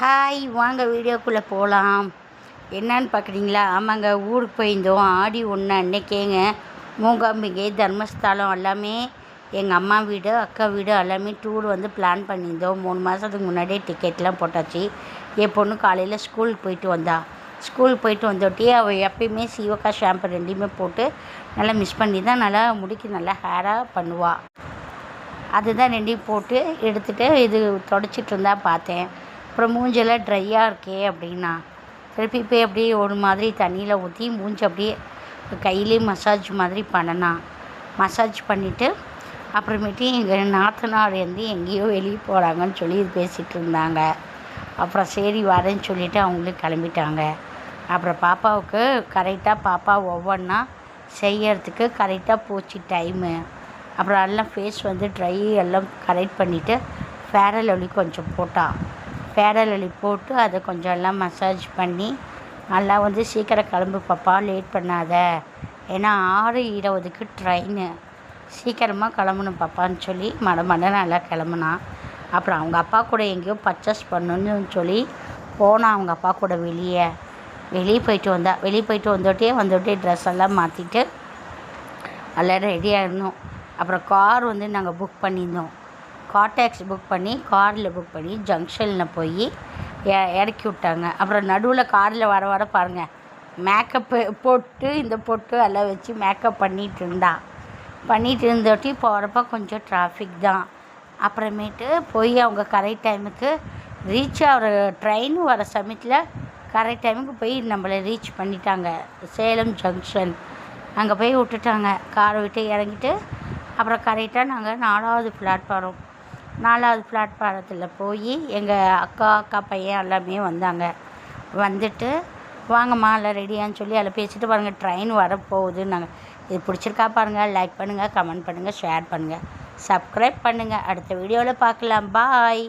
Hi, வாங்க வீடியோக்குள்ளே போகலாம். என்னன்னு பார்க்குறீங்களா? ஆமாங்க, ஊருக்கு போயிருந்தோம். ஆடி 1 அன்னைக்கேங்க மூகாம்பிகை, தர்மஸ்தலம் எல்லாமே எங்கள் அம்மா வீடு, அக்கா வீடு எல்லாமே டூர் பிளான் பண்ணியிருந்தோம். 3 மாதத்துக்கு முன்னாடியே டிக்கெட்லாம் போட்டாச்சு. என் பொண்ணு காலையில் ஸ்கூலுக்கு போயிட்டு வந்தா. ஸ்கூலுக்கு போயிட்டு வந்தோட்டி அவள் எப்பயுமே சீவக்கா ஷாம்பு ரெண்டையுமே போட்டு நல்லா மிக்ஸ் பண்ணி தான் நல்லா முடிக்கு நல்லா ஹேராக பண்ணுவாள். அதுதான் ரெண்டையும் போட்டு எடுத்துகிட்டு இது தொடச்சிட்டு இருந்தா பார்த்தேன். அப்புறம் மூஞ்செல்லாம் ட்ரையாக இருக்கே அப்படின்னா திருப்பி போய் அப்படியே ஒரு மாதிரி தண்ணியில் ஊற்றி மூஞ்சி அப்படியே கையிலே மசாஜ் மாதிரி பண்ணனா. மசாஜ் பண்ணிவிட்டு அப்புறமேட்டு எங்கள் நாத்தனார் எங்கேயோ வெளியே போகிறாங்கன்னு சொல்லி இது பேசிகிட்டு இருந்தாங்க. அப்புறம் சரி வரேன்னு சொல்லிவிட்டு அவங்களும் கிளம்பிட்டாங்க. அப்புறம் பாப்பாவுக்கு கரெக்டாக பாப்பா ஒவ்வொன்றா செய்யறதுக்கு கரெக்டாக போச்சு டைமு. அப்புறம் எல்லாம் ஃபேஸ் ட்ரை எல்லாம் கரெக்ட் பண்ணிவிட்டு ஃபேர் அண்ட் லவ்லி கொஞ்சம் போட்டாள். ஃபேர் அண்ட் லவ்லி போட்டு அதை கொஞ்சம் எல்லாம் மசாஜ் பண்ணி நல்லா சீக்கிரம் கிளம்பு பாப்பா, லேட் பண்ணாத, ஏன்னா 6:20க்கு ட்ரெயின்னு, சீக்கிரமாக கிளம்பணும் பாப்பான்னு சொல்லி மடமட நல்லா கிளம்புனான். அப்புறம் அவங்க அப்பா கூட எங்கேயோ பர்ச்சேஸ் பண்ணணுன்னு சொல்லி போனான் அவங்க அப்பா கூட வெளியே போயிட்டு வந்தா. வெளியே போயிட்டு வந்துவிட்டே ட்ரெஸ் எல்லாம் மாற்றிட்டு எல்லோரும் ரெடியாக இருந்தோம். அப்புறம் கார் நாங்கள் புக் பண்ணியிருந்தோம். கார் டாக்ஸி புக் பண்ணி ஜங்ஷனில் போய் இறக்கி விட்டாங்க. அப்புறம் நடுவில் காரில் வர பாருங்கள், மேக்கப்பு பொட்டு இந்த பொட்டு எல்லாம் வச்சு மேக்கப் பண்ணிகிட்டு இருந்தோட்டி போகிறப்ப கொஞ்சம் டிராஃபிக் தான். அப்புறமேட்டு போய் அவங்க கரெக்ட் டைமுக்கு ரீச் ஆகிற ட்ரெயின் வர சமயத்தில் கரெக்ட் டைமுக்கு போய் நம்மளை ரீச் பண்ணிட்டாங்க. சேலம் ஜங்ஷன் அங்கே போய் விட்டுட்டாங்க. காரை விட்டு இறங்கிட்டு அப்புறம் கரெக்டாக நாங்கள் 4வது பிளாட்ஃபாரத்தில் போய் எங்கள் அக்கா பையன் எல்லாமே வந்தாங்க. வந்துட்டு வாங்கம்மா எல்லாம் ரெடியான்னு சொல்லி அதில் பேசிட்டு பாருங்கள், ட்ரெயின் வரப்போகுது. நாங்கள் இது பிடிச்சிருக்கா பாருங்கள், லைக் பண்ணுங்கள், கமெண்ட் பண்ணுங்கள், ஷேர் பண்ணுங்கள், சப்ஸ்கிரைப் பண்ணுங்கள். அடுத்த வீடியோவில் பார்க்கலாம். பாய்.